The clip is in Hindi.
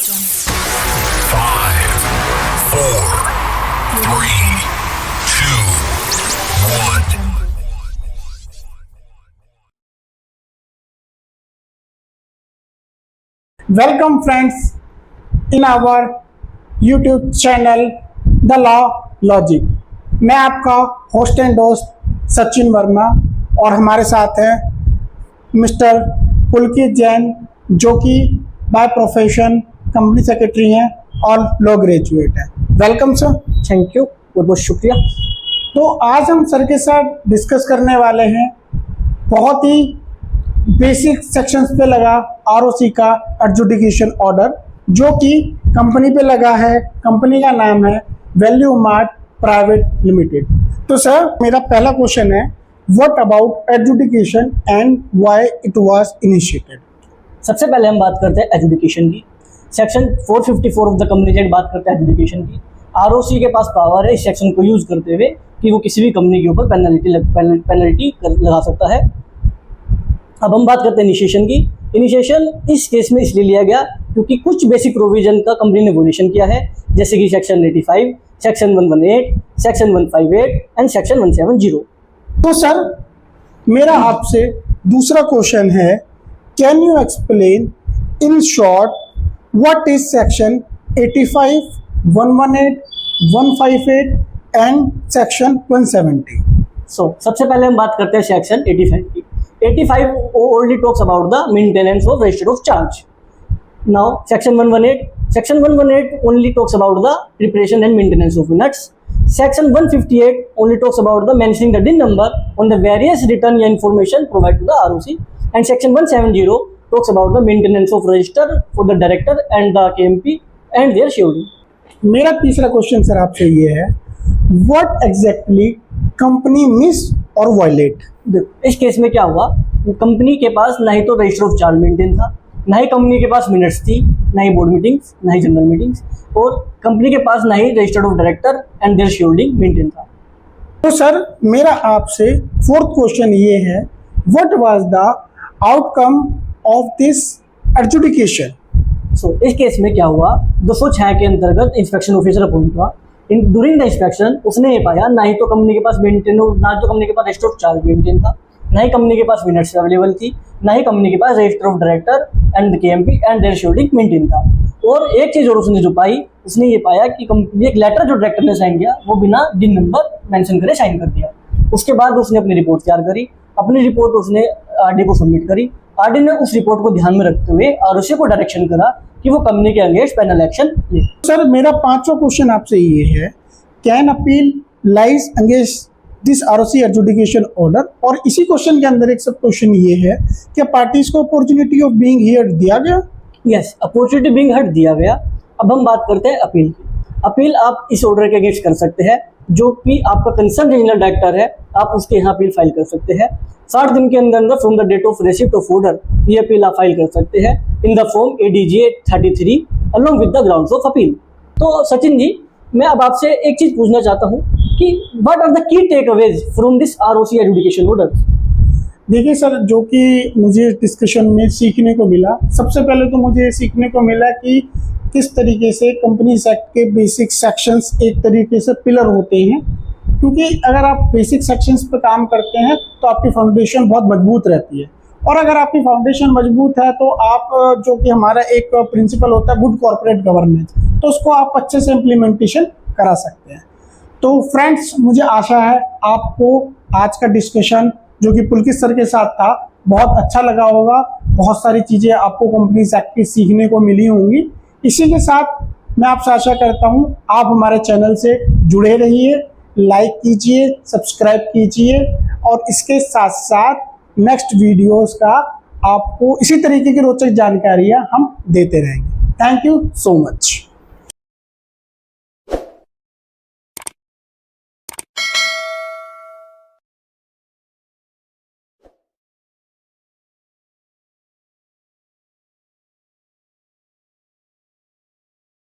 Five, four, three, two, one. Welcome friends in our YouTube channel The Law Logic। मैं आपका होस्ट एंड दोस्त सचिन वर्मा और हमारे साथ हैं मिस्टर पुलकित जैन जो कि बाय प्रोफेशन कंपनी सेक्रेटरी हैं और लॉ ग्रेजुएट हैं। Welcome sir. थैंक यू, बहुत बहुत शुक्रिया। तो आज हम सर के साथ डिस्कस करने वाले हैं बहुत ही बेसिक सेक्शंस पे लगा आरओसी का एडजुडिकेशन ऑर्डर जो कि कंपनी पे लगा है। कंपनी का नाम है वैल्यू मार्ट प्राइवेट लिमिटेड। तो सर मेरा पहला क्वेश्चन है, what about adjudication and why it was initiated. सबसे पहले हम बात करते हैं एजुडिकेशन की। Section 454 of the companies act बात करते हैं एजुडिकेशन की। आरओसी के पास पावर है इस सेक्शन को यूज करते हुए कि वो किसी भी कंपनी के ऊपर पेनल्टी लगा सकता है। अब हम बात करते हैं इनिशिएशन की। इनिशिएशन इस केस में इसलिए लिया गया क्योंकि कुछ बेसिक प्रोविजन का कंपनी ने वोल्यूशन किया है, जैसे कि section 85, section 118, section 158 and section 170। तो सर मेरा आपसे दूसरा क्वेश्चन है, can you explain in short what is section 85, 118, 158 and section 170। सबसे पहले हम बात करते हैं सेक्शन 85 की। 85 only talks about the maintenance of register of charge. Now section 118 only talks about the preparation and maintenance of units. Section 158 only talks about the mentioning the DIN number on the various return information provided to the ROC, and section 170 talks about the maintenance of register for the director and the KMP and their shareholding. मेरा तीसरा क्वेश्चन सर आपसे ये है, व्हाट एग्जैक्टली कंपनी मिस और वायलेट। इस केस में क्या हुआ, कंपनी के पास ना ही तो रजिस्टर ऑफ चार्ज मेंटेन था, ना ही कंपनी के पास मिनट्स थी, ना ही बोर्ड मीटिंग्स, ना ही जनरल मीटिंग्स, और कंपनी के पास ना ही register of director and their shareholding maintain था। तो सर मेरा आपसे फोर्थ क्वेश्चन ये है, what was the outcome of this adjudication. इस केस में क्या हुआ, 206 के अंतर्गत इंस्पेक्शन ऑफिसर अपॉइंट हुआ। ड्यूरिंग द इंस्पेक्शन उसने ये पाया ना ही तो कंपनी के पास कंपनी के पास रजिस्टर ऑफ चार्ज मेंटेन था, ना ही कंपनी के पास मिनट्स अवेलेबल थी, ना ही कंपनी के पास register of director and the KMP and their shareholding maintain था। और एक चीज और उसने जो पाई, उसने ये पाया कि कंपनी एक लेटर जो डायरेक्टर ने साइन किया वो बिना डिन नंबर मेंशन करे साइन कर दिया। उसके बाद उसने अपनी रिपोर्ट तैयार करी, अपनी रिपोर्ट उसने आरडी को सबमिट करी। आरडी ने उस रिपोर्ट को ध्यान में रखते हुए आरओसी को डायरेक्शन करा कि वो कंपनी के अगेंस्ट पेनल एक्शन ले। सर मेरा पांचवा क्वेश्चन आपसे ये है, can appeal lies against this ROC adjudication order. और इसी क्वेश्चन के अंदर एक सब क्वेश्चन ये है, क्या पार्टीज को अपॉर्चुनिटी ऑफ बीइंग हियर्ड दिया गया। यस, अपॉर्चुनिटी बीइंग हर्ड दिया गया। अब हम बात करते हैं अपील की। अपील आप इस ऑर्डर के अगेंस्ट कर सकते हैं, जो कि आपका कंसर्न रीजनल डायरेक्टर है, आप उसके यहाँ अपील फाइल कर सकते हैं। 60 दिन के अंदर from the date of receipt of order ये अपील आप फाइल कर सकते हैं in the form ADGA 33 along with the grounds of appeal. तो सचिन जी, मैं अब आपसे एक चीज पूछना चाहता हूँ कि what are the key takeaways from this ROC adjudication order. देखिए सर, जो कि मुझे डिस्कशन में सीखने को मिला, सबसे पहले तो मुझे सीखने को मिला कि किस तरीके से कंपनीज एक्ट के बेसिक सेक्शंस एक तरीके से पिलर होते हैं, क्योंकि अगर आप बेसिक सेक्शंस पे काम करते हैं तो आपकी फाउंडेशन बहुत मजबूत रहती है। और अगर आपकी फाउंडेशन मजबूत है तो आप, जो कि हमारा एक प्रिंसिपल होता है गुड कॉर्पोरेट गवर्नेंस, तो उसको आप अच्छे से इम्प्लीमेंटेशन करा सकते हैं। तो फ्रेंड्स, मुझे आशा है आपको आज का डिस्कशन जो कि पुलकित सर के साथ था बहुत अच्छा लगा होगा। बहुत सारी चीज़ें आपको कंपनीज एक्ट की सीखने को मिली होंगी। इसी के साथ मैं आपसे आशा करता हूँ आप हमारे चैनल से जुड़े रहिए, लाइक कीजिए, सब्सक्राइब कीजिए, और इसके साथ साथ नेक्स्ट वीडियोस का आपको इसी तरीके की रोचक जानकारियाँ हम देते रहेंगे। Thank you so much.